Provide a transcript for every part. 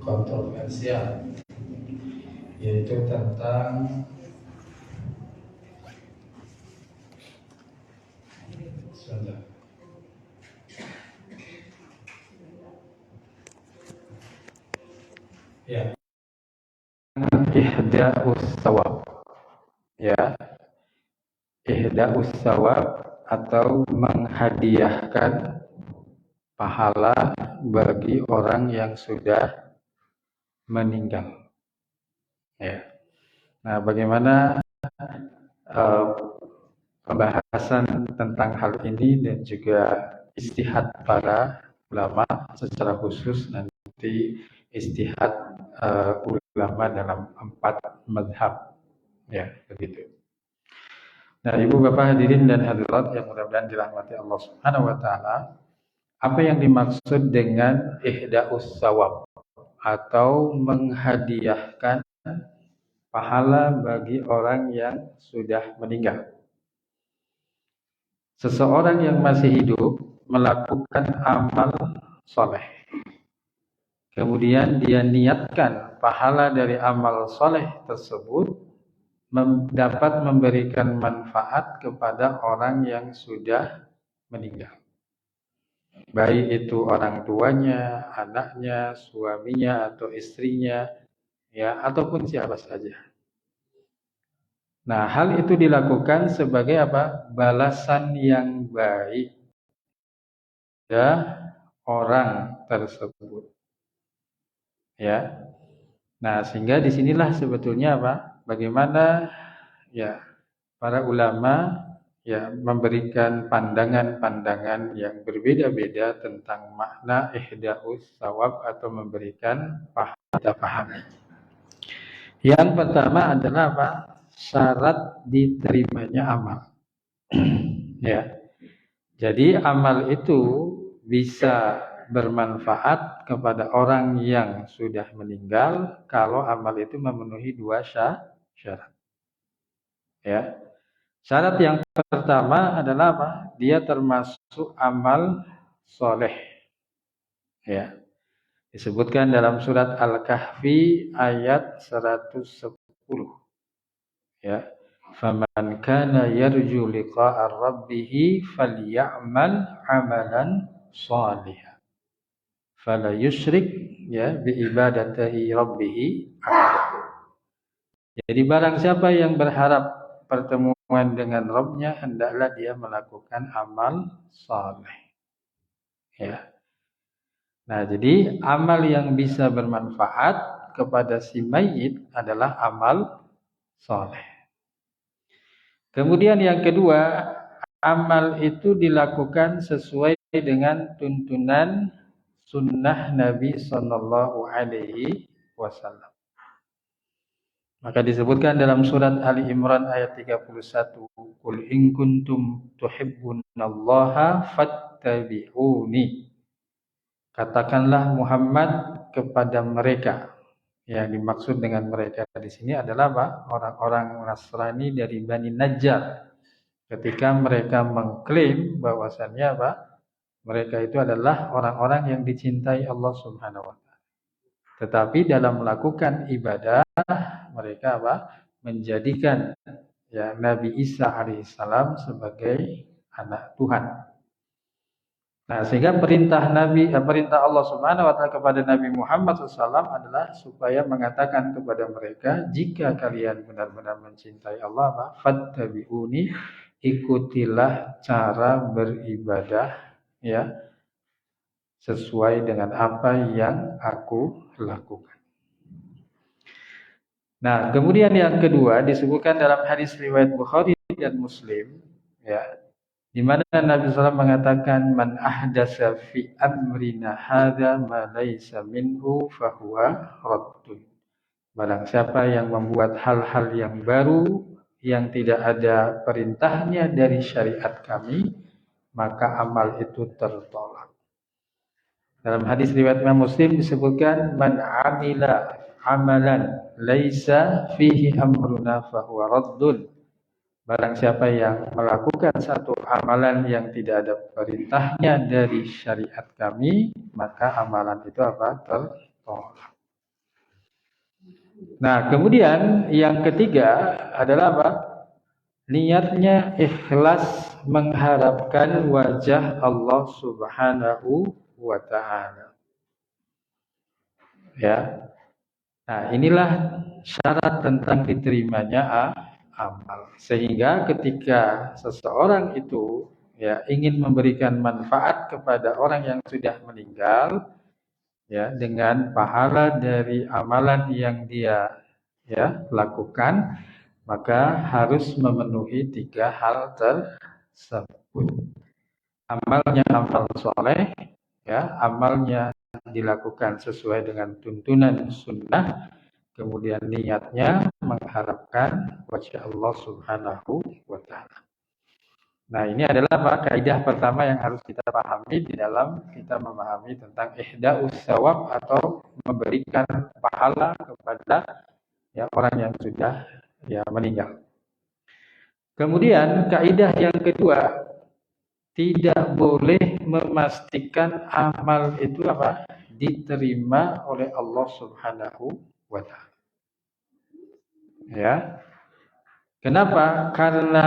kontroversial, yaitu tentang ihda'us sawab, ihda'us sawab atau menghadiahkan pahala bagi orang yang sudah meninggal. Nah, bagaimana pembahasan tentang hal ini dan juga ijtihad para ulama secara khusus, nanti ijtihad ulama dalam 4 mazhab, begitu. Nah, Ibu Bapak hadirin dan hadirat yang mudah-mudahan dirahmati Allah Subhanahu wa taala, apa yang dimaksud dengan ihda'us sawab atau menghadiahkan pahala bagi orang yang sudah meninggal? Seseorang yang masih hidup melakukan amal soleh, kemudian dia niatkan pahala dari amal soleh tersebut dapat memberikan manfaat kepada orang yang sudah meninggal, baik itu orang tuanya, anaknya, suaminya atau istrinya, ataupun siapa saja. Nah, hal itu dilakukan sebagai apa? Balasan yang baik orang tersebut. Nah, sehingga disinilah sebetulnya apa? Bagaimana para ulama memberikan pandangan-pandangan yang berbeda-beda tentang makna ihda'us sawab atau memberikan pahala pahami. Yang pertama adalah apa? Syarat diterimanya amal. Jadi amal itu bisa bermanfaat kepada orang yang sudah meninggal kalau amal itu memenuhi 2 syarat. Syarat yang pertama adalah apa? Dia termasuk amal soleh. Disebutkan dalam surat Al-Kahfi ayat 110. Faman kana yarju liqa'a rabbih falya'mal 'amalan shalihan fala yusyrik bi ibadatihi rabbih ahad. Jadi barang siapa yang berharap pertemuan dengan Rabb-nya, hendaklah dia melakukan amal saleh. Nah, jadi amal yang bisa bermanfaat kepada si mayit adalah amal saleh. Kemudian yang kedua, amal itu dilakukan sesuai dengan tuntunan sunnah Nabi Sallallahu Alaihi Wasallam. Maka disebutkan dalam surat Ali Imran ayat 31, Qul in kuntum tuhibbunallaha fattabi'uni. Katakanlah Muhammad kepada mereka. Yang dimaksud dengan mereka di sini adalah apa? Orang-orang Nasrani dari Bani Najjar. Ketika mereka mengklaim bahwasannya apa? Mereka itu adalah orang-orang yang dicintai Allah Subhanahu wa taala. Tetapi dalam melakukan ibadah mereka apa? Menjadikan Nabi Isa alaihissalam sebagai anak Tuhan. Nah, sehingga perintah Allah Subhanahu wa taala kepada Nabi Muhammad SAW adalah supaya mengatakan kepada mereka, jika kalian benar-benar mencintai Allah, fattabi'uni, ikutilah cara beribadah sesuai dengan apa yang aku lakukan. Nah, kemudian yang kedua disebutkan dalam hadis riwayat Bukhari dan Muslim, di mana Nabi SAW mengatakan, man ahdasa fi amrina hadza ma laysa minhu fahuwa raddun. Barang siapa yang membuat hal-hal yang baru yang tidak ada perintahnya dari syariat kami, maka amal itu tertolak. Dalam hadis riwayat Imam Muslim disebutkan, man amila amalan laisa fihi amruna fahuwa raddun. Barang siapa yang melakukan satu amalan yang tidak ada perintahnya dari syariat kami, maka amalan itu apa? Tertolak. Nah, kemudian yang ketiga adalah apa? Niatnya ikhlas mengharapkan wajah Allah Subhanahu wa taala. Ya. Nah, inilah syarat tentang diterimanya amal. Sehingga ketika seseorang itu ya ingin memberikan manfaat kepada orang yang sudah meninggal ya dengan pahala dari amalan yang dia ya lakukan, maka harus memenuhi tiga hal tersebut. Amalnya amal soleh, ya amalnya dilakukan sesuai dengan tuntunan sunnah, kemudian niatnya mengharapkan wajah Allah Subhanahu wa taala. Nah, ini adalah kaidah pertama yang harus kita pahami di dalam kita memahami tentang ihda'us sawab atau memberikan pahala kepada ya orang yang sudah ya meninggal. Kemudian kaidah yang kedua, tidak boleh memastikan amal itu apa? Diterima oleh Allah Subhanahu wa taala. Ya. Kenapa? Karena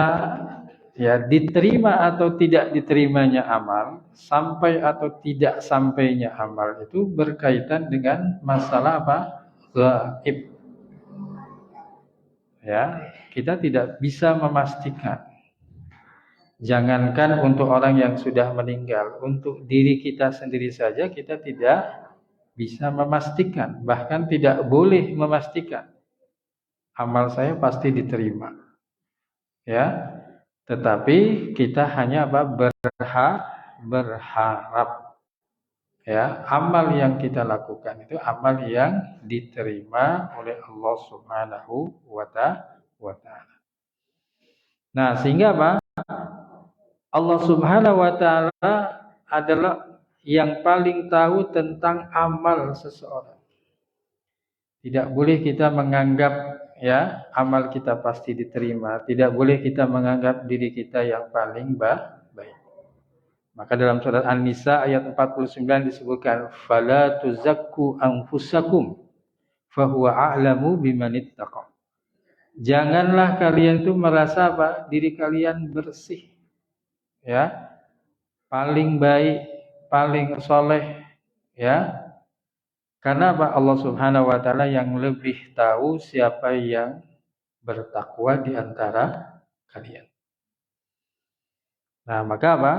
ya diterima atau tidak diterimanya amal, sampai atau tidak sampainya amal itu berkaitan dengan masalah apa? Gaib. Ya, kita tidak bisa memastikan. Jangankan untuk orang yang sudah meninggal, untuk diri kita sendiri saja kita tidak bisa memastikan, bahkan tidak boleh memastikan. Amal saya pasti diterima. Ya. Tetapi kita hanya berharap. Ya, amal yang kita lakukan itu amal yang diterima oleh Allah Subhanahu wa taala. Nah, sehingga apa? Allah Subhanahu wa taala adalah yang paling tahu tentang amal seseorang. Tidak boleh kita menganggap ya amal kita pasti diterima, tidak boleh kita menganggap diri kita yang paling baik. Maka dalam surat An-Nisa ayat 49 disebutkan fala tuzakku anfusakum fahuwa a'lamu bimanittaqa. Janganlah kalian itu merasa apa? Diri kalian bersih. Ya. Paling baik, paling soleh, ya. Karena apa? Allah Subhanahu wa taala yang lebih tahu siapa yang bertakwa di antara kalian. Nah, maka apa?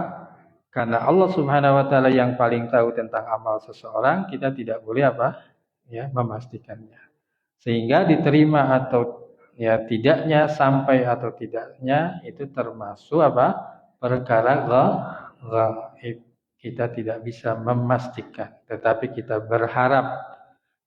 Karena Allah Subhanahu wa taala yang paling tahu tentang amal seseorang, kita tidak boleh apa? Ya, memastikannya. Sehingga diterima atau ya tidaknya, sampai atau tidaknya itu termasuk apa? Perkara gaib. Kita tidak bisa memastikan, tetapi kita berharap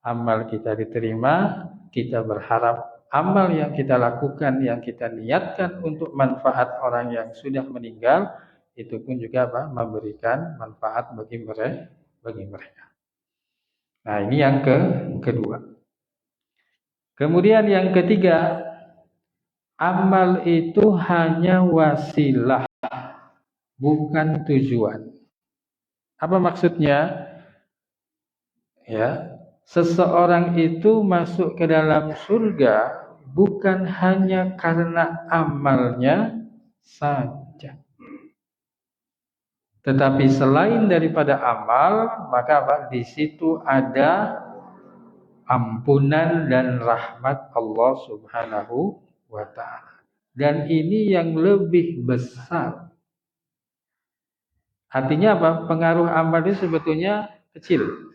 amal kita diterima, kita berharap amal yang kita lakukan, yang kita niatkan untuk manfaat orang yang sudah meninggal, itu pun juga apa? Memberikan manfaat bagi mereka. Nah, ini yang kedua. Kemudian yang ketiga, amal itu hanya wasilah, bukan tujuan. Apa maksudnya? Ya, seseorang itu masuk ke dalam surga bukan hanya karena amalnya saja. Tetapi selain daripada amal, maka apa? Di situ ada ampunan dan rahmat Allah Subhanahu wa taala. Dan ini yang lebih besar. Artinya apa? Pengaruh amal itu sebetulnya kecil.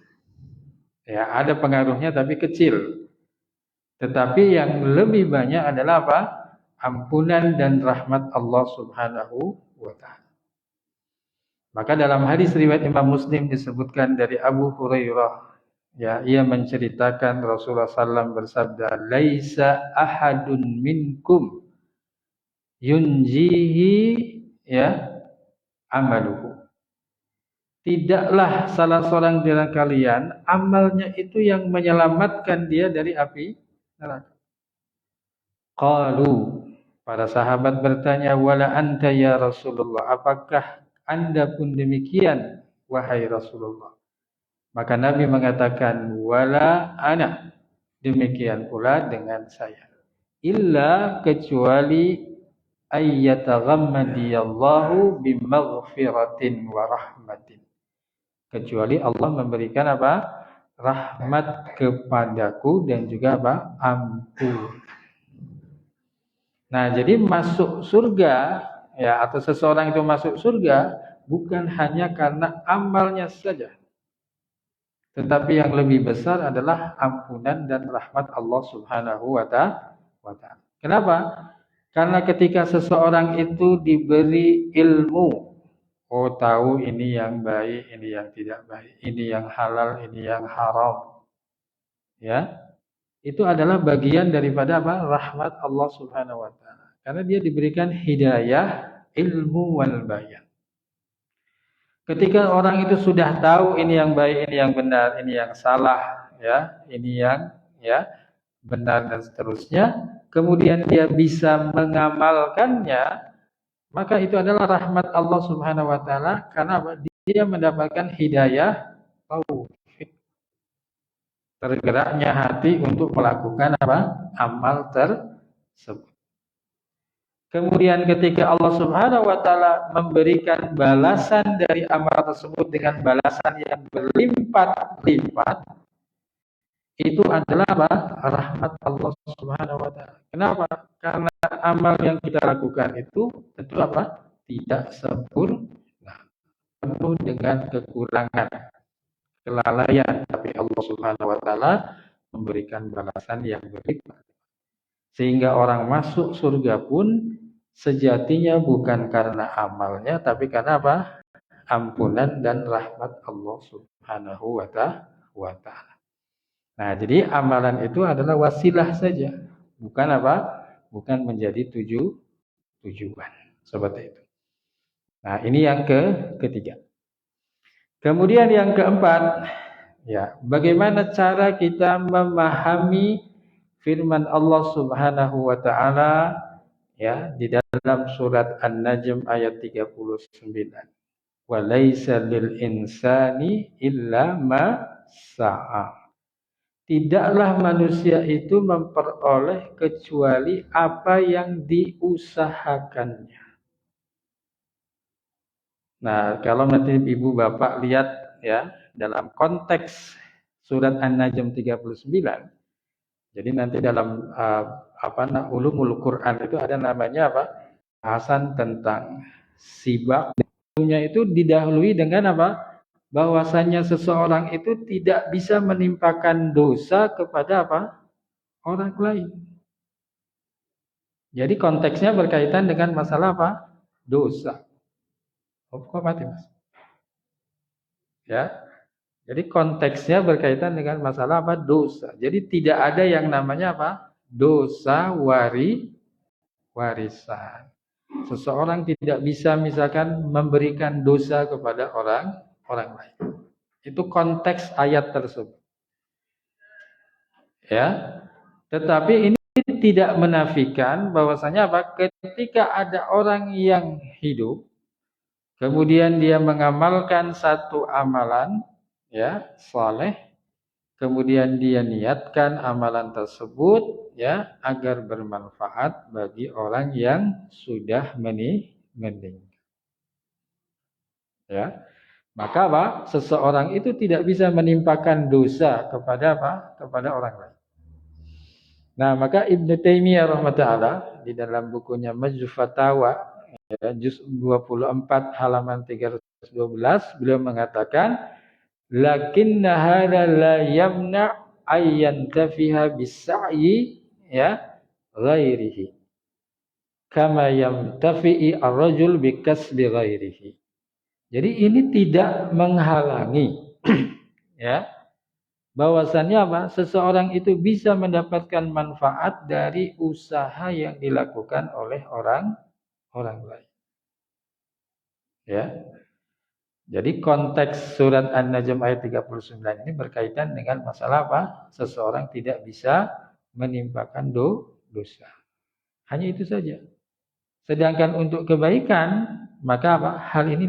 Ya, ada pengaruhnya tapi kecil. Tetapi yang lebih banyak adalah apa? Ampunan dan rahmat Allah Subhanahu wa taala. Maka dalam hadis riwayat Imam Muslim disebutkan dari Abu Hurairah, ya, ia menceritakan Rasulullah SAW bersabda, "Laisa ahadun minkum yunjihi ya amaluhu." Tidaklah salah seorang di antara kalian amalnya itu yang menyelamatkan dia dari api neraka. Qalu, para sahabat bertanya, "Wala anta ya Rasulullah?" Apakah Anda pun demikian wahai Rasulullah? Maka Nabi mengatakan, "Wala ana." Demikian pula dengan saya. Illa kecuali ayyataghammadiyallahu bimaghfiratin wa rahmatin. Kecuali Allah memberikan apa? Rahmat kepadaku dan juga apa? Ampun. Nah, jadi masuk surga ya, atau seseorang itu masuk surga bukan hanya karena amalnya saja, tetapi yang lebih besar adalah ampunan dan rahmat Allah Subhanahu wa Ta'ala. Kenapa? Karena ketika seseorang itu diberi ilmu, oh tahu ini yang baik, ini yang tidak baik, ini yang halal, ini yang haram, ya, itu adalah bagian daripada apa? Rahmat Allah Subhanahu wa Ta'ala. Karena dia diberikan hidayah, ilmu wal bayan. Ketika orang itu sudah tahu ini yang baik, ini yang benar, ini yang salah, ya, ini yang ya benar dan seterusnya, kemudian dia bisa mengamalkannya, maka itu adalah rahmat Allah Subhanahu wa Ta'ala. Karena apa? Dia mendapatkan hidayah, taufik, tergeraknya hati untuk melakukan apa? Amal tersebut. Kemudian ketika Allah Subhanahu wa Ta'ala memberikan balasan dari amal tersebut dengan balasan yang berlimpah-limpah, itu adalah apa? Rahmat Allah Subhanahu wa Ta'ala. Kenapa? Karena amal yang kita lakukan itu tentu apa? Tidak sempurna, penuh dengan kekurangan, kelalaian, tapi Allah Subhanahu wa Ta'ala memberikan balasan yang berlimpah. Sehingga orang masuk surga pun sejatinya bukan karena amalnya, tapi karena apa? Ampunan dan rahmat Allah Subhanahu wa Ta'ala. Nah, jadi amalan itu adalah wasilah saja, bukan apa? Bukan menjadi tujuan. Seperti itu. Nah, ini yang ketiga. Kemudian yang keempat, ya, bagaimana cara kita memahami firman Allah Subhanahu wa Ta'ala ya di dalam surat An-Najm ayat 39. Wa laisa lil insani illa ma sa'a. Tidaklah manusia itu memperoleh kecuali apa yang diusahakannya. Nah, kalau nanti ibu bapak lihat ya dalam konteks surat An-Najm 39, jadi nanti dalam ulumul Quran itu ada namanya apa? Bahasan tentang sibak. Itu didahului dengan apa? Bahwasanya seseorang itu tidak bisa menimpakan dosa kepada apa? Orang lain. Jadi konteksnya berkaitan dengan masalah apa? Dosa. Kok mati, Mas? Ya. Jadi konteksnya berkaitan dengan masalah apa? Dosa. Jadi tidak ada yang namanya apa? Dosa warisan. Seseorang tidak bisa misalkan memberikan dosa kepada orang lain. Itu konteks ayat tersebut. Ya. Tetapi ini tidak menafikan bahwasanya apa? Ketika ada orang yang hidup, kemudian dia mengamalkan satu amalan ya, saleh, kemudian dia niatkan amalan tersebut ya agar bermanfaat bagi orang yang sudah meninggal. Ya. Maka apa? Seseorang itu tidak bisa menimpakan dosa kepada apa? Kepada orang lain. Nah, maka Ibnu Taimiyah rahimahullah di dalam bukunya Majmu' Fatawa ya, juz 24 halaman 312 beliau mengatakan lakinna hadza la yamna ayyan tafiha bis-sa'yi ya ghairihi kama yamtafi'i ar-rajul bi kasbi ghairihi. Jadi ini tidak menghalangi ya bahwasannya apa? Seseorang itu bisa mendapatkan manfaat dari usaha yang dilakukan oleh orang lain. Ya. Jadi konteks surat An-Najm ayat 39 ini berkaitan dengan masalah apa? Seseorang tidak bisa menimpakan dosa. Hanya itu saja. Sedangkan untuk kebaikan, maka apa? Hal ini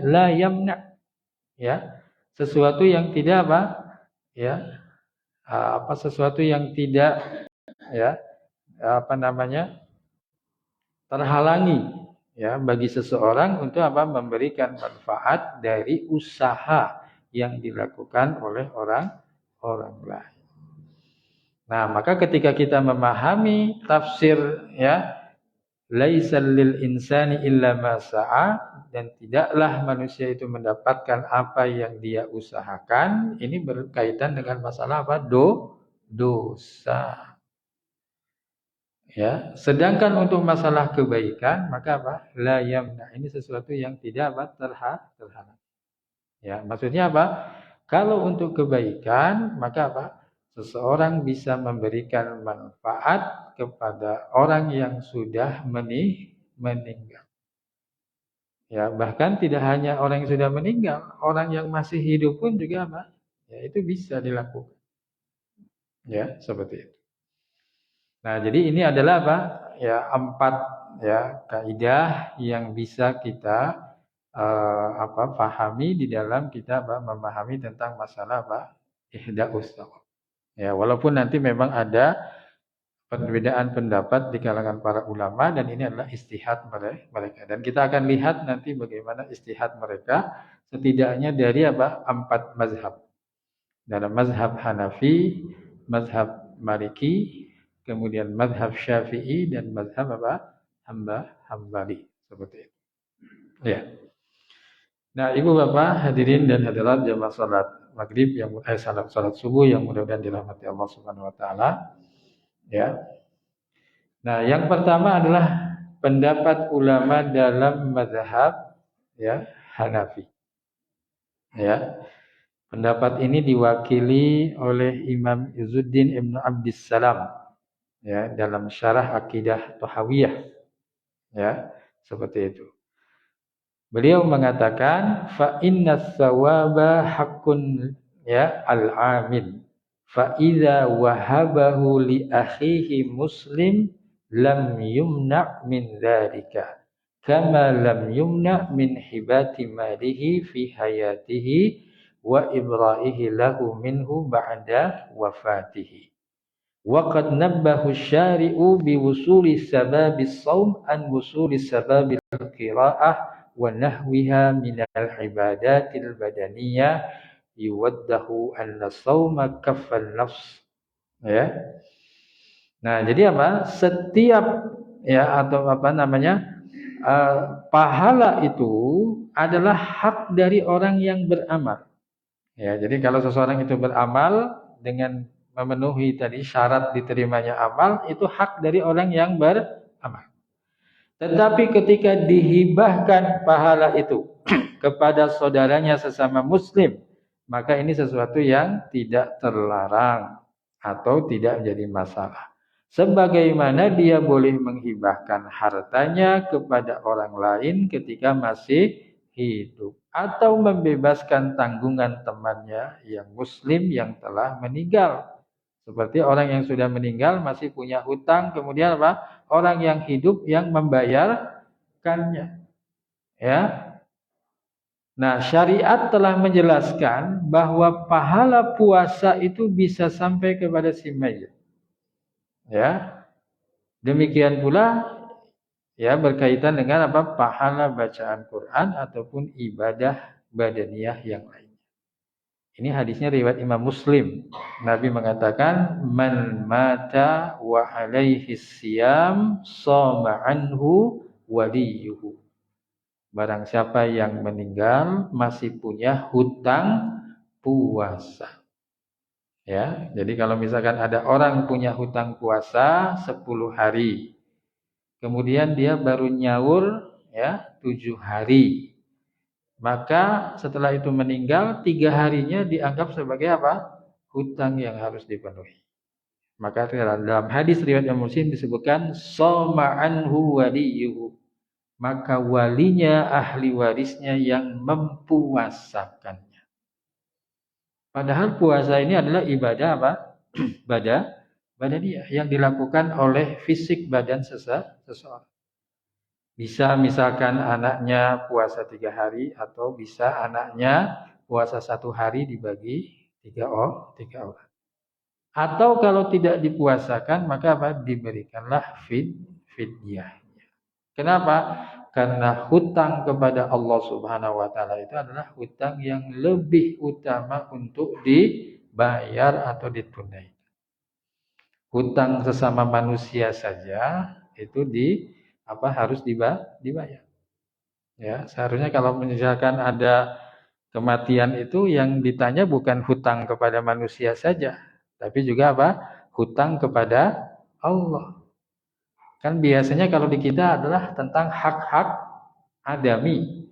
la yamna. Ya. Sesuatu yang tidak apa? Ya. sesuatu yang tidak ya terhalangi ya bagi seseorang untuk memberikan manfaat dari usaha yang dilakukan oleh orang lain. Nah, maka ketika kita memahami tafsir ya laisal lil insani illa ma sa'a, dan tidaklah manusia itu mendapatkan apa yang dia usahakan, ini berkaitan dengan masalah dosa. Ya, sedangkan untuk masalah kebaikan maka la yamna, ini sesuatu yang tidak terhalang. Ya, maksudnya kalau untuk kebaikan maka seseorang bisa memberikan manfaat kepada orang yang sudah meninggal. Ya, bahkan tidak hanya orang yang sudah meninggal, orang yang masih hidup pun juga ya itu bisa dilakukan. Ya, seperti itu. Nah, jadi ini adalah ya 4 ya kaidah yang bisa kita pahami di dalam kita memahami tentang masalah ihda'us shawab. Ya, walaupun nanti memang ada perbedaan pendapat di kalangan para ulama, dan ini adalah istihad mereka. Dan kita akan lihat nanti bagaimana istihad mereka setidaknya dari 4 mazhab. Dalam mazhab Hanafi, mazhab Maliki, kemudian mazhab Syafi'i, dan mazhab Hambali, seperti itu. Ya. Nah, Ibu Bapak hadirin dan hadirat jamaah salat maghrib yang salat subuh yang mudah-mudahan dirahmati Allah Subhanahu wa taala. Ya. Nah, yang pertama adalah pendapat ulama dalam mazhab ya Hanafi. Ya. Pendapat ini diwakili oleh Imam Izzuddin Ibnu Abdissalam ya dalam syarah Aqidah Thahawiyah. Ya, seperti itu. Beliau mengatakan fa innas sawaba haqqun ya al-amil fa idza wahabahu li akhihi muslim lam yumna min dzalika kama lam yumna min hibati malihi fi hayatihi wa ibra'ihi lahu minhu ba'da wafatihi. Wa qad nabbahu syari'u bi wusuli sababis shaum an wusuli sababil qira'ah wa nahwiha minal ibadatil badaniyah yuwaddahu anna shauma kaffan nafs. Ya. Nah, jadi setiap ya atau pahala itu adalah hak dari orang yang beramal. Ya, jadi kalau seseorang itu beramal dengan memenuhi tadi syarat diterimanya amal, itu hak dari orang yang beramal. Tetapi ketika dihibahkan pahala itu kepada saudaranya sesama muslim, maka ini sesuatu yang tidak terlarang atau tidak menjadi masalah. Sebagaimana dia boleh menghibahkan hartanya kepada orang lain ketika masih hidup, atau membebaskan tanggungan temannya yang muslim yang telah meninggal. Seperti orang yang sudah meninggal masih punya hutang, kemudian orang yang hidup yang membayarkannya. Ya. Nah, syariat telah menjelaskan bahwa pahala puasa itu bisa sampai kepada si mayit. Ya. Demikian pula ya berkaitan dengan pahala bacaan Quran ataupun ibadah badaniyah yang lain. Ini hadisnya riwayat Imam Muslim. Nabi mengatakan, "Man mata wa alaihi siyam shoma anhu waliyuhu." Barang siapa yang meninggal masih punya hutang puasa. Ya, jadi kalau misalkan ada orang punya hutang puasa 10 hari. Kemudian dia baru nyaur ya 7 hari. Maka setelah itu meninggal 3 harinya dianggap sebagai hutang yang harus dipenuhi. Maka dalam hadis riwayat Muslim disebutkan shoma anhu waliyuhu. Maka walinya, ahli warisnya yang mempuasakannya. Padahal puasa ini adalah ibadah badaniyah yang dilakukan oleh fisik badan seseorang. Bisa misalkan anaknya puasa 3 hari, atau bisa anaknya puasa 1 hari dibagi 3 orang. Atau kalau tidak dipuasakan maka apa? Diberikanlah fidyah. Kenapa? Karena hutang kepada Allah Subhanahu wa taala itu adalah hutang yang lebih utama untuk dibayar atau ditunaikan. Hutang sesama manusia saja itu harus dibayar. Ya, seharusnya kalau misalkan ada kematian itu yang ditanya bukan hutang kepada manusia saja, tapi juga apa? Hutang kepada Allah. Kan biasanya kalau di kita adalah tentang hak-hak adami.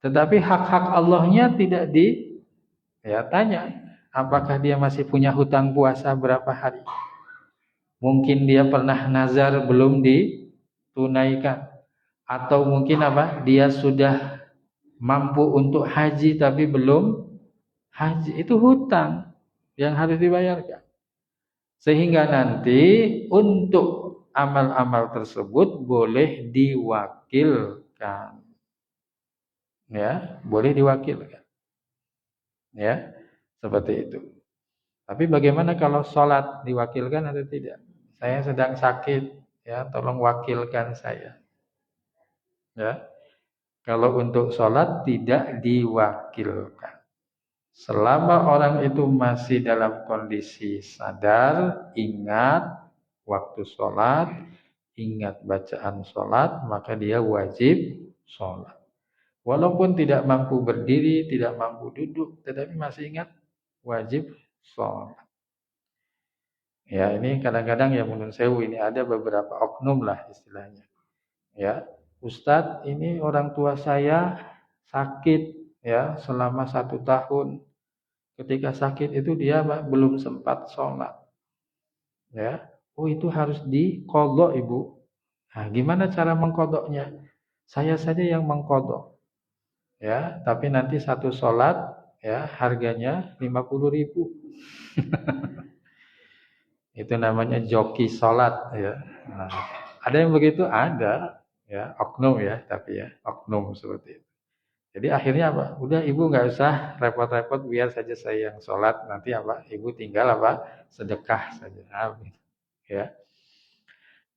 Tetapi hak-hak Allahnya tidak tanya. Apakah dia masih punya hutang puasa berapa hari? Mungkin dia pernah nazar belum ditunaikan. Atau mungkin apa? Dia sudah mampu untuk haji tapi belum haji. Itu hutang yang harus dibayarkan. Sehingga nanti untuk amal-amal tersebut boleh diwakilkan. Ya, boleh diwakilkan. Ya, seperti itu. Tapi bagaimana kalau sholat diwakilkan atau tidak? Saya sedang sakit, ya, tolong wakilkan saya. Ya, kalau untuk sholat tidak diwakilkan. Selama orang itu masih dalam kondisi sadar, ingat waktu sholat, ingat bacaan sholat, maka dia wajib sholat. Walaupun tidak mampu berdiri, tidak mampu duduk, tetapi masih ingat wajib sholat. Ya, ini kadang-kadang ya menurut saya ini ada beberapa oknum lah istilahnya. Ya, Ustadz, ini orang tua saya sakit ya selama 1 tahun. Ketika sakit itu dia belum sempat sholat. Ya, oh itu harus diqadha ibu. Nah, gimana cara mengqadhanya? Saya saja yang mengqadha. Ya, tapi nanti satu sholat ya harganya 50.000. Itu namanya joki sholat ya. Nah, ada yang begitu? Ada ya, oknum ya, tapi ya oknum seperti itu. Jadi akhirnya apa? Udah ibu nggak usah repot-repot, biar saja saya yang sholat. Nanti apa? Ibu tinggal apa? Sedekah saja. Ya.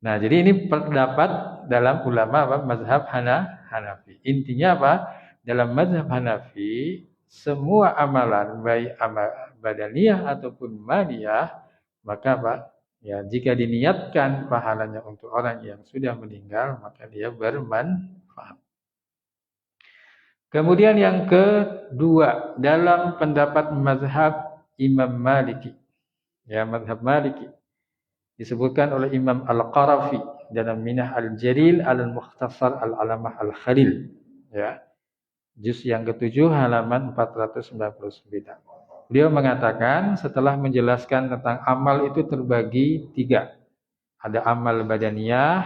Nah, jadi ini pendapat dalam ulama apa? Mazhab Hanafi. Intinya apa? Dalam mazhab Hanafi, semua amalan baik amal badaniyah ataupun maliyah, maka apa? Ya, jika diniatkan pahalanya untuk orang yang sudah meninggal, maka dia bermanfaat. Kemudian yang kedua, dalam pendapat mazhab Imam Maliki. Ya, mazhab Maliki disebutkan oleh Imam Al-Qarafi dalam Minah Al-Jalil Al-Mukhtasar Al-Alamah Al-Khalil. Ya. Juz yang ke-7 halaman 499. Beliau mengatakan setelah menjelaskan tentang amal itu terbagi 3. Ada amal badaniyah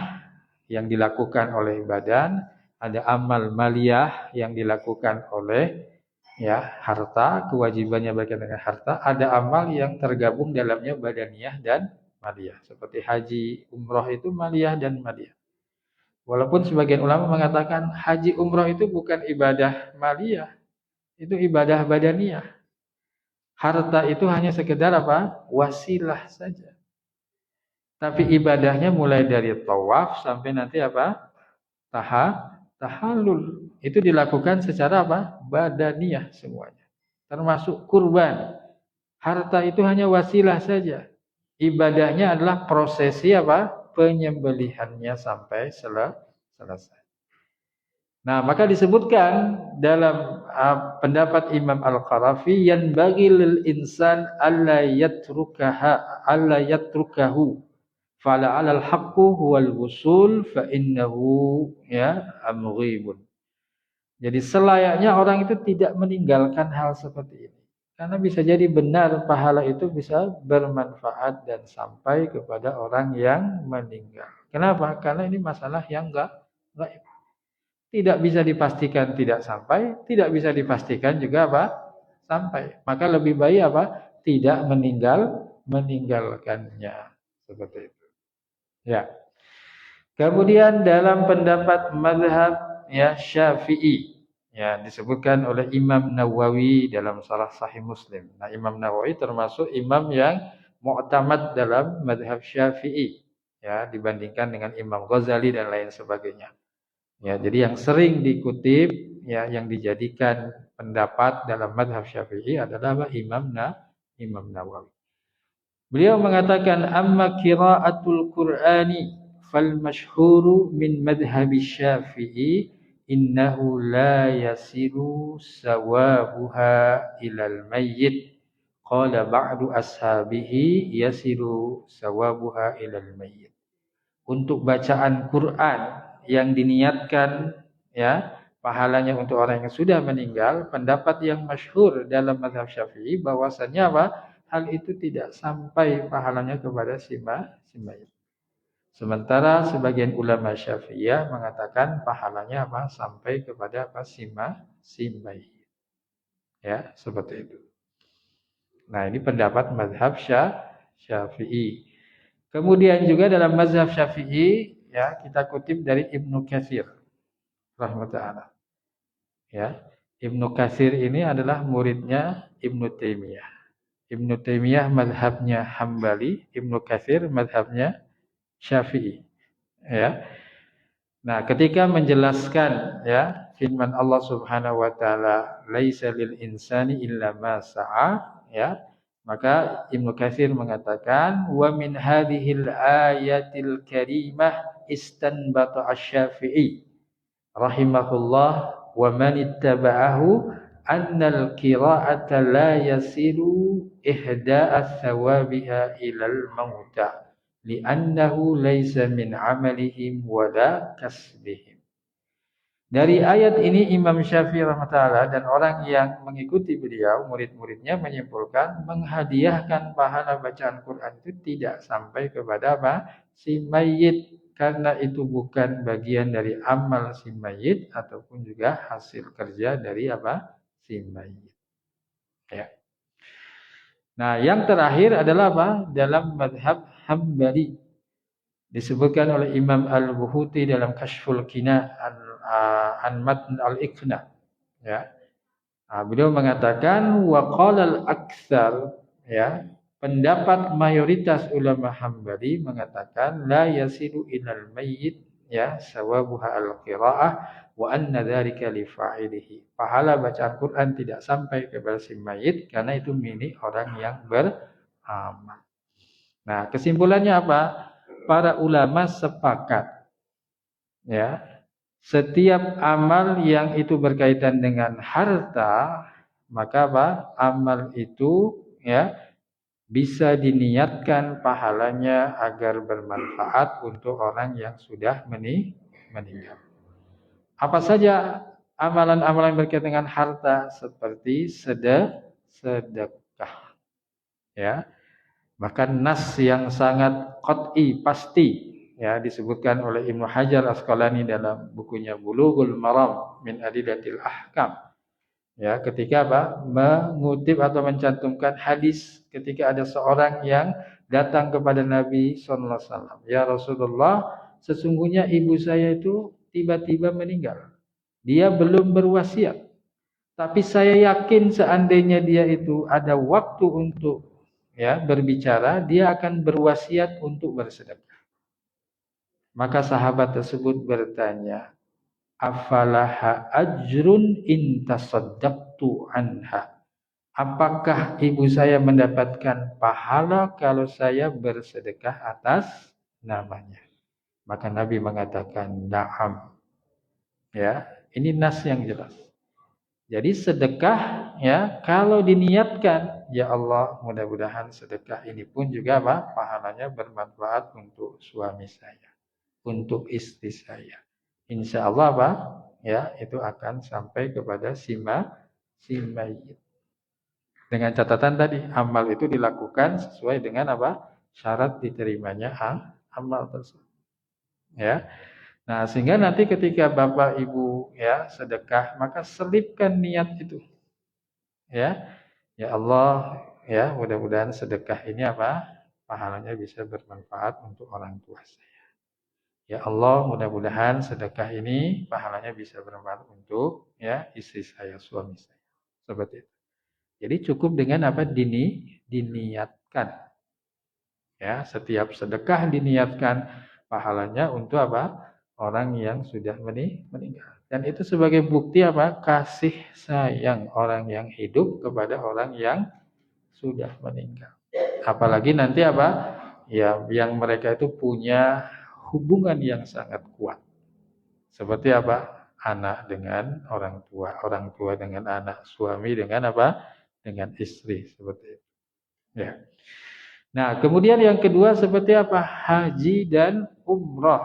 yang dilakukan oleh badan, ada amal maliyah yang dilakukan oleh harta, kewajibannya berkaitan dengan harta, ada amal yang tergabung dalamnya badaniyah dan maliyah. Seperti haji, umroh itu maliyah dan maliyah. Walaupun sebagian ulama mengatakan haji umroh itu bukan ibadah maliyah, itu ibadah badaniyah. Harta itu hanya sekedar apa? Wasilah saja. Tapi ibadahnya mulai dari tawaf sampai nanti apa? Tahallul. Itu dilakukan secara apa? Badaniyah semuanya. Termasuk kurban. Harta itu hanya wasilah saja. Ibadahnya adalah prosesi apa? Penyembelihannya sampai selesai. Nah, maka disebutkan dalam pendapat Imam Al-Qarafi, yang bagi lil insan alla yatrukahu fala 'alal haqqu huwal wusul fa innahu amghibun. Jadi selayaknya orang itu tidak meninggalkan hal seperti ini. Karena bisa jadi benar pahala itu bisa bermanfaat dan sampai kepada orang yang meninggal. Kenapa? Karena ini masalah yang gaib. Tidak bisa dipastikan tidak sampai, tidak bisa dipastikan juga apa? Sampai. Maka lebih baik apa? Tidak meninggalkannya. Seperti itu. Ya. Kemudian dalam pendapat mazhab Syafi'i, disebutkan oleh Imam Nawawi dalam Syarah Sahih Muslim. Nah, Imam Nawawi termasuk imam yang mu'tamad dalam mazhab Syafi'i, ya, dibandingkan dengan Imam Ghazali dan lain sebagainya. Ya, jadi yang sering dikutip, ya, yang dijadikan pendapat dalam mazhab Syafi'i adalah Imam Nawawi. Beliau mengatakan amma qiraatul Qur'ani fal masyhuru min madhhabi Syafi'i innahu la yasilu sawabuha ilal mayyit. Qala ba'du ashabihi yasilu sawabuha ilal mayyit. Untuk bacaan Quran yang diniatkan, ya, pahalanya untuk orang yang sudah meninggal, pendapat yang masyhur dalam mazhab Syafi'i bahwasannya apa? Hal itu tidak sampai pahalanya kepada si mayit. Sementara sebagian ulama Syafi'iyah mengatakan pahalanya apa? Sampai kepada apa? Si mayit. Ya, seperti itu. Nah, ini pendapat mazhab Syafi'i. Kemudian juga dalam mazhab Syafi'i, ya, kita kutip dari Ibnu Katsir rahimahullah. Ya, Ibnu Katsir ini adalah muridnya Ibnu Taimiyah. Ibnu Taimiyah mazhabnya Hambali, Ibnu Katsir mazhabnya Syafi'i. Ya. Nah, ketika menjelaskan, ya, firman Allah Subhanahu wa taala, "Laisa lil insani illa ma sa'a", ya, maka Ibnu Katsir mengatakan, "Wa min hadhil ayatil karimah istanbata asy-Syafi'i rahimahullah wa man ittaba'ahu annal qira'ata la yasiru ihda'a thawabiha ilal mauta li'annahu laysa min 'amalihim wala kasbihim." Dari ayat ini Imam Syafi'i rahimahullah dan orang yang mengikuti beliau, murid-muridnya menyimpulkan menghadiahkan pahala bacaan Quran itu tidak sampai kepada apa? Si mayit, karena itu bukan bagian dari amal si mayit ataupun juga hasil kerja dari apa? Si mayit. Ya. Nah, yang terakhir adalah apa? Dalam mazhab Hambali. Disebutkan oleh Imam Al-Buhuti dalam Kashful Qina an Matn al-Iqna, ya. Beliau mengatakan wa qala al-aktsar, ya, pendapat mayoritas ulama Hambali mengatakan la yasilu ilal mayyit, ya, sawabuha al-qiraah wa anna dzalika li fa'ilihi. Pahala bacaan Quran tidak sampai kepada si mayit karena itu milik orang yang beramal. Nah, kesimpulannya apa? Para ulama sepakat, ya, setiap amal yang itu berkaitan dengan harta, maka apa? Amal itu, ya, bisa diniatkan pahalanya agar bermanfaat untuk orang yang sudah meninggal. Apa saja amalan-amalan berkaitan dengan harta? Seperti sedekah, ya. Bahkan nas yang sangat qat'i, pasti, ya, disebutkan oleh Ibnu Hajar Asqalani dalam bukunya Bulughul Maram min Adillatil Ahkam. Ya, ketika apa? Mengutip atau mencantumkan hadis ketika ada seorang yang datang kepada Nabi sallallahu alaihi wasallam, "Ya Rasulullah, sesungguhnya ibu saya itu tiba-tiba meninggal. Dia belum berwasiat. Tapi saya yakin seandainya dia itu ada waktu untuk, ya, berbicara, dia akan berwasiat untuk bersedekah." Maka sahabat tersebut bertanya, "Afalaha ajrun in tasaddaqtu anha?" Apakah ibu saya mendapatkan pahala kalau saya bersedekah atas namanya? Maka Nabi mengatakan, "Na'am." Ya, ini nas yang jelas. Jadi sedekah, ya, kalau diniatkan, ya Allah, mudah-mudahan sedekah ini pun juga apa? Pahalanya bermanfaat untuk suami saya, untuk istri saya. Insya Allah apa? Ya, itu akan sampai kepada si mayit. Dengan catatan tadi, amal itu dilakukan sesuai dengan apa? Syarat diterimanya amal tersebut. Ya. Nah, sehingga nanti ketika Bapak Ibu, ya, sedekah, maka selipkan niat itu. Ya. Ya Allah, ya, mudah-mudahan sedekah ini apa? Pahalanya bisa bermanfaat untuk orang tua saya. Ya Allah, mudah-mudahan sedekah ini pahalanya bisa bermanfaat untuk, ya, istri saya, suami saya. Seperti itu. Jadi cukup dengan apa? Diniatkan. Ya, setiap sedekah diniatkan pahalanya untuk apa? Orang yang sudah meninggal. Dan itu sebagai bukti apa? Kasih sayang orang yang hidup kepada orang yang sudah meninggal. Apalagi nanti apa? Ya, yang mereka itu punya hubungan yang sangat kuat. Seperti apa? Anak dengan orang tua dengan anak, suami dengan apa? Dengan istri, seperti itu. Ya. Nah, kemudian yang kedua seperti apa? Haji dan umroh.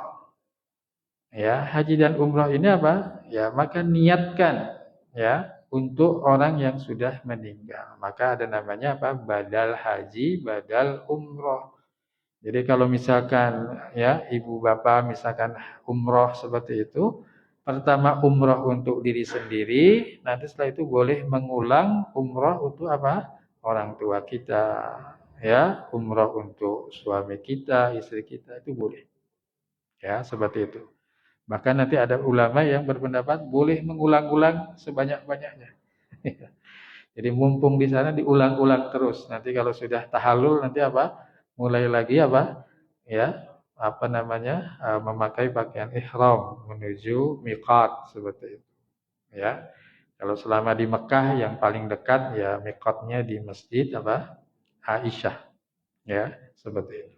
Ya, haji dan umroh ini apa? Ya, maka niatkan ya untuk orang yang sudah meninggal. Maka ada namanya apa? Badal haji, badal umroh. Jadi kalau misalkan ya ibu bapak misalkan umroh seperti itu, pertama umroh untuk diri sendiri, nanti setelah itu boleh mengulang umroh untuk apa? Orang tua kita, ya, umroh untuk suami kita, istri kita itu boleh. Ya, seperti itu. Bahkan nanti ada ulama yang berpendapat boleh mengulang-ulang sebanyak-banyaknya. Jadi mumpung di sana diulang-ulang terus. Nanti kalau sudah tahallul nanti apa? Mulai lagi apa? Ya, apa namanya? Memakai pakaian ihram menuju miqat seperti itu. Ya. Kalau selama di Mekah yang paling dekat ya miqatnya di masjid apa? Aisyah. Ya, seperti itu.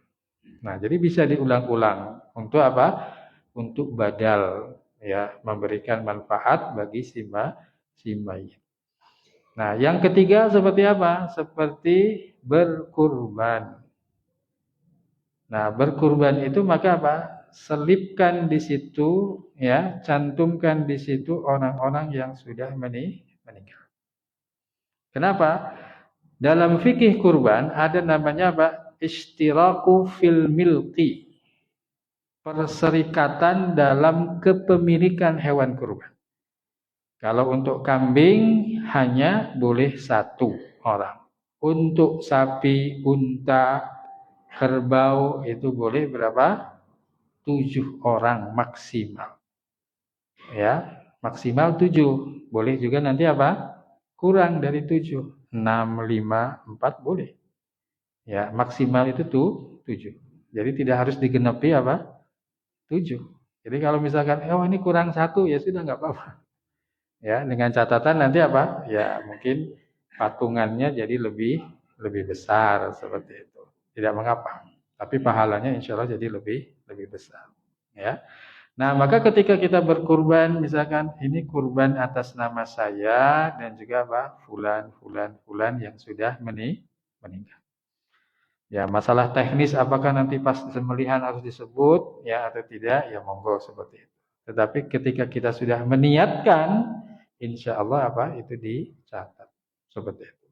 Nah, jadi bisa diulang-ulang untuk apa? Untuk badal ya, memberikan manfaat bagi si mayit. Nah, yang ketiga seperti apa? Seperti berkurban. Nah, berkurban itu maka apa? Selipkan di situ ya, cantumkan di situ orang-orang yang sudah meninggal. Kenapa? Dalam fikih kurban ada namanya apa? Ishtiraku fil milki. Perserikatan dalam kepemilikan hewan kurban. Kalau untuk kambing hanya boleh satu orang. Untuk sapi, unta, kerbau itu boleh berapa? 7 orang maksimal. Ya, maksimal 7. Boleh juga nanti apa? Kurang dari 7. 6, 5, 4 boleh. Ya, maksimal itu tuh 7. Jadi tidak harus digenepi apa? 7. Jadi kalau misalkan, oh ini kurang 1, ya sudah nggak apa-apa. Ya, dengan catatan nanti apa? Ya, mungkin patungannya jadi lebih besar seperti itu. Tidak mengapa. Tapi pahalanya insya Allah jadi lebih besar. Ya. Nah, maka ketika kita berkurban, misalkan ini kurban atas nama saya dan juga apa? Fulan yang sudah meninggal. Ya, masalah teknis apakah nanti pas sembelihan harus disebut ya atau tidak, ya monggo seperti itu. Tetapi ketika kita sudah meniatkan, insya Allah apa itu dicatat seperti itu.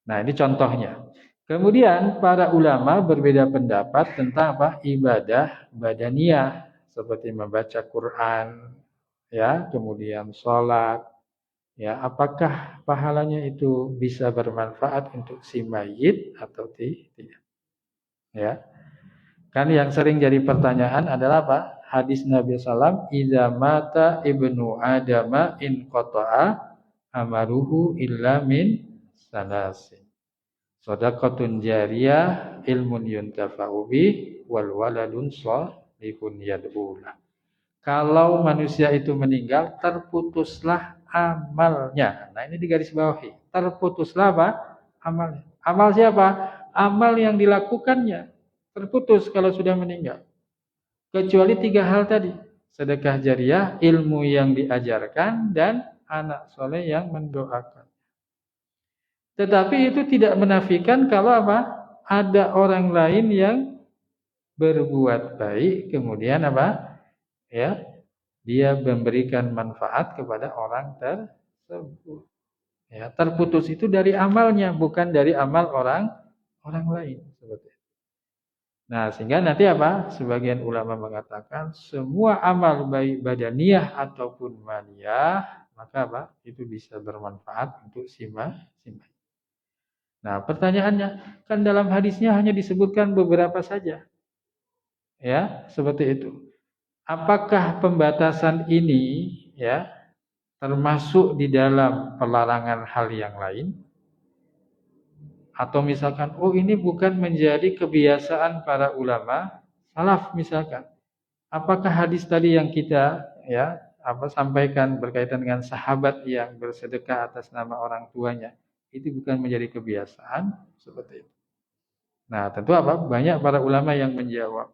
Nah, ini contohnya. Kemudian para ulama berbeda pendapat tentang apa ibadah badaniyah seperti membaca Quran, ya, kemudian sholat, ya, apakah pahalanya itu bisa bermanfaat untuk si mayit atau tidak? Ya, kan yang sering jadi pertanyaan adalah apa? Hadis Nabi SAW, "Idza mata ibnu Adama in qata'a amaruhu illa min salasin. Shadaqatun jariyah, ilmun yuntafa'u bih, wal waladun shalihun yad'ulah." Kalau manusia itu meninggal, terputuslah amalnya. Nah, ini digarisbawahi. Terputuslah apa? Amalnya. Amal siapa? Amal yang dilakukannya. Terputus kalau sudah meninggal. Kecuali 3 hal tadi. Sedekah jariah, ilmu yang diajarkan, dan anak soleh yang mendoakan. Tetapi itu tidak menafikan kalau apa? Ada orang lain yang berbuat baik, kemudian apa? Ya, dia memberikan manfaat kepada orang tersebut. Ya, terputus itu dari amalnya, bukan dari amal orang lain. Seperti itu. Nah, sehingga nanti apa? Sebagian ulama mengatakan semua amal baik badaniyah ataupun maliyah, maka apa? Itu bisa bermanfaat untuk si mayit. Nah, pertanyaannya, kan dalam hadisnya hanya disebutkan beberapa saja. Ya, seperti itu. Apakah pembatasan ini ya termasuk di dalam pelarangan hal yang lain? Atau misalkan, oh ini bukan menjadi kebiasaan para ulama salaf misalkan. Apakah hadis tadi yang kita sampaikan berkaitan dengan sahabat yang bersedekah atas nama orang tuanya itu bukan menjadi kebiasaan seperti itu. Nah, tentu banyak para ulama yang menjawab,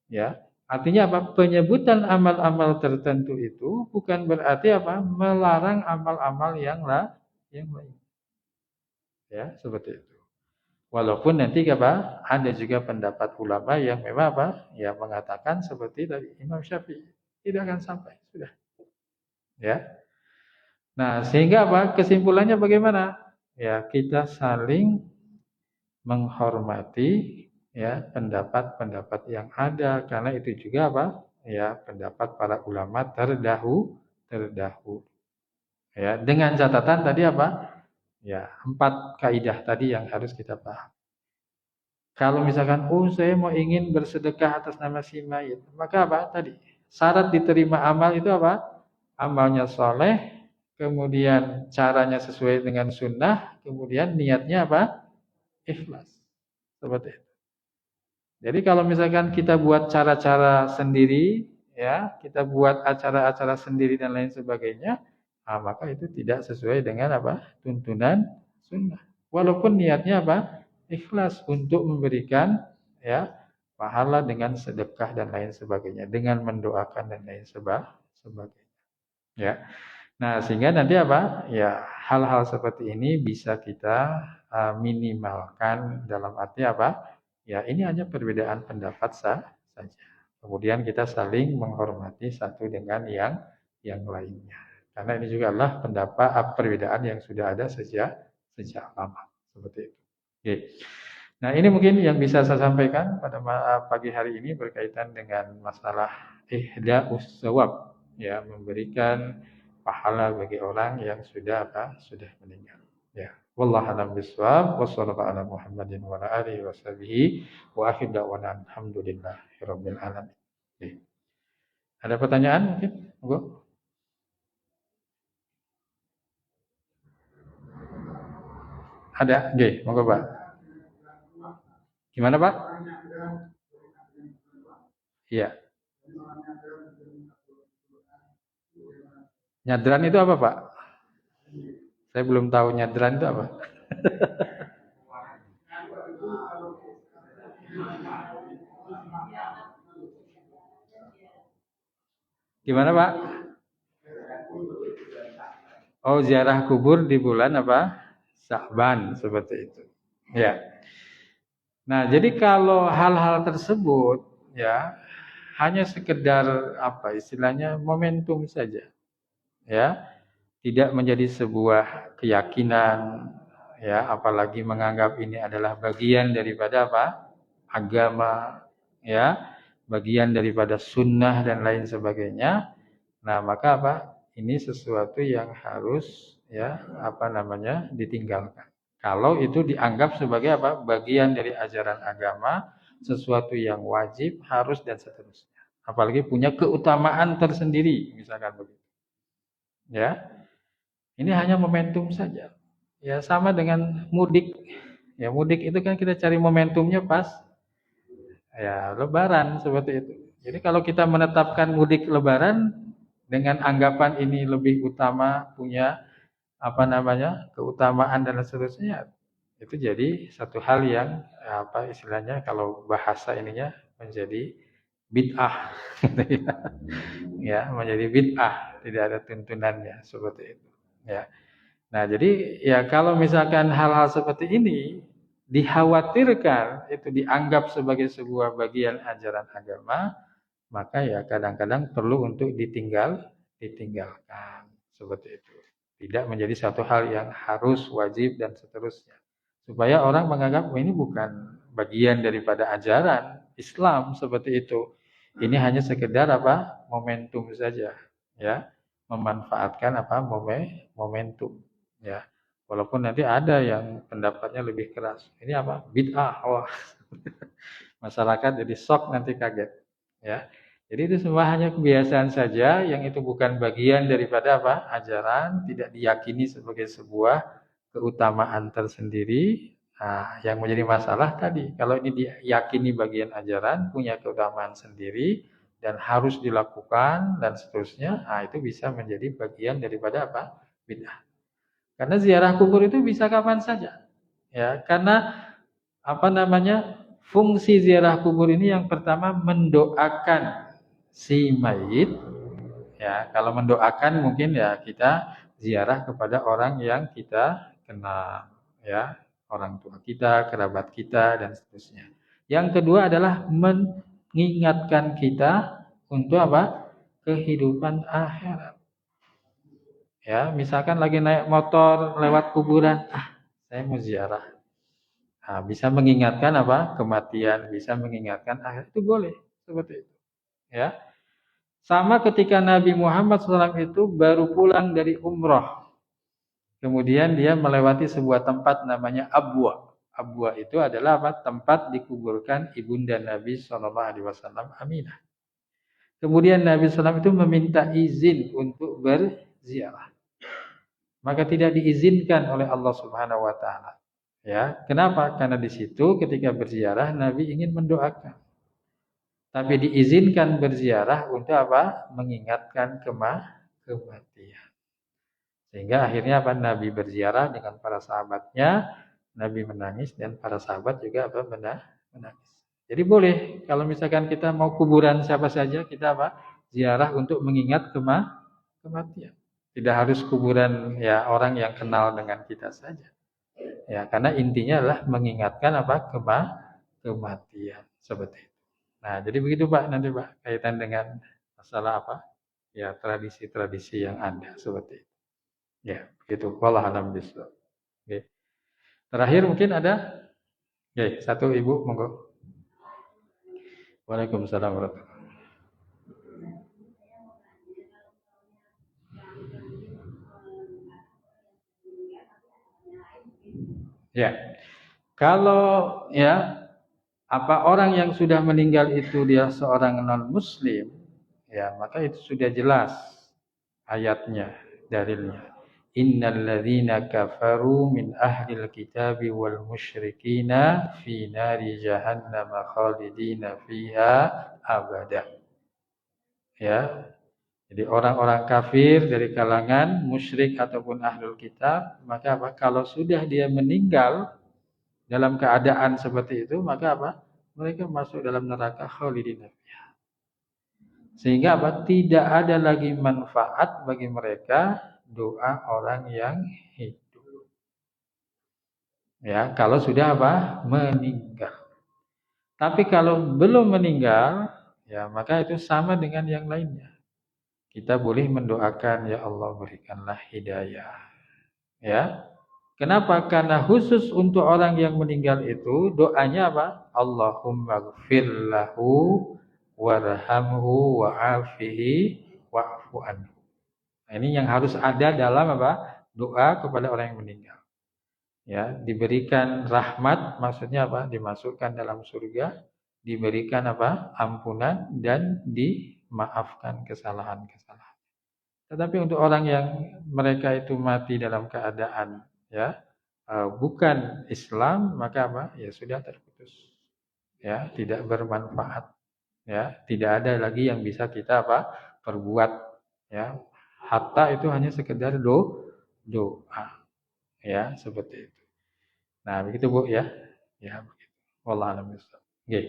ya. Artinya penyebutan amal-amal tertentu itu bukan berarti melarang amal-amal yang lain. Ya, seperti itu. Walaupun nanti ada juga pendapat ulama yang memang ya mengatakan seperti dari Imam Syafi'i, tidak akan sampai, sudah. Ya. Nah, sehingga kesimpulannya bagaimana? Ya, kita saling menghormati ya pendapat-pendapat yang ada, karena itu juga ya pendapat para ulama terdahulu. Ya, dengan catatan tadi ya 4 kaidah tadi yang harus kita paham. Kalau misalkan saya mau ingin bersedekah atas nama si mayit, maka tadi syarat diterima amal itu amalnya soleh, kemudian caranya sesuai dengan sunnah, kemudian niatnya ikhlas. Seperti itu. Jadi kalau misalkan kita buat cara-cara sendiri, ya, kita buat acara-acara sendiri dan lain sebagainya, maka itu tidak sesuai dengan tuntunan sunnah. Walaupun niatnya ikhlas untuk memberikan ya pahala dengan sedekah dan lain sebagainya, dengan mendoakan dan lain sebagainya. Ya. Nah, sehingga nanti ya hal-hal seperti ini bisa kita minimalkan dalam arti ya ini hanya perbedaan pendapat saja. Kemudian kita saling menghormati satu dengan yang lainnya. Karena ini juga adalah perbedaan yang sudah ada sejak lama, seperti itu. Oke. Nah, ini mungkin yang bisa saya sampaikan pada pagi hari ini berkaitan dengan masalah ihda'us shawab, ya, memberikan pahala bagi orang yang sudah meninggal. Ya. Wallahu a'lam bishawab. Wassallallahu ala Muhammadin wa ala alihi washabihi wa akhir da'wana alhamdulillahirabbil alamin. Oke. Ada pertanyaan mungkin? Monggo. Ada? Oke, monggo, Pak. Gimana, Pak? Iya. Nyadran itu apa, Pak? Saya belum tahu nyadran itu apa. Gimana, Pak? Oh, ziarah kubur di bulan Sya'ban, seperti itu. Ya. Nah, jadi kalau hal-hal tersebut ya hanya sekedar istilahnya momentum saja. Ya. Tidak menjadi sebuah keyakinan, ya, apalagi menganggap ini adalah bagian daripada agama, ya, bagian daripada sunnah dan lain sebagainya. Nah, maka ini sesuatu yang harus ya ditinggalkan. Kalau itu dianggap sebagai bagian dari ajaran agama, sesuatu yang wajib, harus dan seterusnya. Apalagi punya keutamaan tersendiri, misalkan begitu. Ya. Ini hanya momentum saja. Ya, sama dengan mudik. Ya, mudik itu kan kita cari momentumnya pas ya lebaran, seperti itu. Jadi kalau kita menetapkan mudik lebaran dengan anggapan ini lebih utama, punya keutamaan dan seterusnya, itu jadi satu hal yang istilahnya kalau bahasa ininya menjadi bid'ah. Ya, menjadi bid'ah, tidak ada tuntunannya, seperti itu. Ya. Nah, jadi ya kalau misalkan hal-hal seperti ini dikhawatirkan itu dianggap sebagai sebuah bagian ajaran agama, maka ya kadang-kadang perlu untuk ditinggalkan, seperti itu. Tidak menjadi satu hal yang harus, wajib dan seterusnya. Supaya orang menganggap ini bukan bagian daripada ajaran Islam, seperti itu. Ini hanya sekedar momentum saja, ya, memanfaatkan momentum, ya. Walaupun nanti ada yang pendapatnya lebih keras. Ini bid'ah, masyarakat jadi shock, nanti kaget, ya. Jadi itu semua hanya kebiasaan saja, yang itu bukan bagian daripada ajaran, tidak diyakini sebagai sebuah keutamaan tersendiri, Nah, yang menjadi masalah tadi, kalau ini diyakini bagian ajaran, punya keutamaan sendiri, dan harus dilakukan, dan seterusnya, nah itu bisa menjadi bagian daripada apa? Bid'ah. Karena ziarah kubur itu bisa kapan saja. Ya, karena apa namanya? Fungsi ziarah kubur ini yang pertama mendoakan si mayit. Ya, kalau mendoakan mungkin ya kita ziarah kepada orang yang kita kenal, ya, orang tua kita, kerabat kita dan seterusnya. Yang kedua adalah mengingatkan kita untuk apa? Kehidupan akhirat. Ya, misalkan lagi naik motor lewat kuburan, saya mau ziarah. Nah, bisa mengingatkan apa? Kematian, bisa mengingatkan akhirat itu boleh seperti itu. Ya, sama ketika Nabi Muhammad SAW itu baru pulang dari umroh. Kemudian dia melewati sebuah tempat namanya Abwa. Abwa itu adalah apa? Tempat dikuburkan ibunda Nabi SAW, Aminah. Kemudian Nabi SAW itu meminta izin untuk berziarah. Maka tidak diizinkan oleh Allah Subhanahu wa taala. Ya, kenapa? Karena di situ ketika berziarah Nabi ingin mendoakan. Tapi diizinkan berziarah untuk apa? Mengingatkan kematian. Sehingga akhirnya apa? Nabi berziarah dengan para sahabatnya, Nabi menangis dan para sahabat juga apa? Menangis. Jadi boleh kalau misalkan kita mau kuburan siapa saja, kita apa? Ziarah untuk mengingat kematian. Tidak harus kuburan ya orang yang kenal dengan kita saja. Ya, karena intinya adalah mengingatkan apa? Kematian seperti itu. Nah, jadi begitu Pak nanti Pak kaitan dengan masalah apa? Ya, tradisi-tradisi yang ada seperti itu. Ya, begitu. Wallahu a'lam bishawab. Oke. Terakhir mungkin ada? Oke, satu Ibu monggo. Waalaikumsalam warahmatullahi. Ya. Kalau ya apa orang yang sudah meninggal itu dia seorang non muslim, ya maka itu sudah jelas ayatnya, dalilnya. Innal ladzina kafaru min ahlil kitabi wal musyrikina fi nari jahannam khalidina fiha abada. Ya. Jadi orang-orang kafir dari kalangan musyrik ataupun ahlul kitab, maka apa? Kalau sudah dia meninggal dalam keadaan seperti itu, maka apa? Mereka masuk dalam neraka khalidina fiha. Sehingga apa? Tidak ada lagi manfaat bagi mereka doa orang yang hidup. Ya, kalau sudah apa? Meninggal. Tapi kalau belum meninggal, ya maka itu sama dengan yang lainnya. Kita boleh mendoakan ya Allah berikanlah hidayah. Ya. Kenapa? Karena khusus untuk orang yang meninggal itu doanya apa? Allahumma gfir lahu warhamhu wa'afihi wa'fu anhu. Nah, ini yang harus ada dalam apa? Doa kepada orang yang meninggal. Ya, diberikan rahmat maksudnya apa? Dimasukkan dalam surga, diberikan apa? Ampunan dan dimaafkan kesalahan-kesalahan. Tetapi untuk orang yang mereka itu mati dalam keadaan ya bukan Islam, maka apa? Ya sudah terputus. Ya, tidak bermanfaat. Ya, tidak ada lagi yang bisa kita apa? Perbuat. Ya, hatta itu hanya sekedar doa. Ya, seperti itu. Nah, begitu Bu ya. Ya, begitu. Wallahu a'lam bishawab. Oke.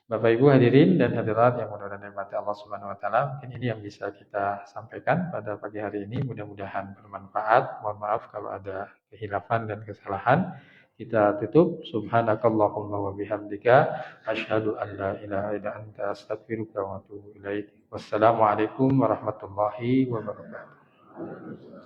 Bapak Ibu hadirin dan hadirat yang mudah-mudahan dirahmati Allah Subhanahu wa taala, mungkin ini yang bisa kita sampaikan pada pagi hari ini. Mudah-mudahan bermanfaat. Mohon maaf kalau ada kehilafan dan kesalahan. Kita tutup subhanakallahumma wa bihamdika asyhadu an la ilaha illa anta astaghfiruka wa atubu ilaik. Wassalamualaikum warahmatullahi wabarakatuh.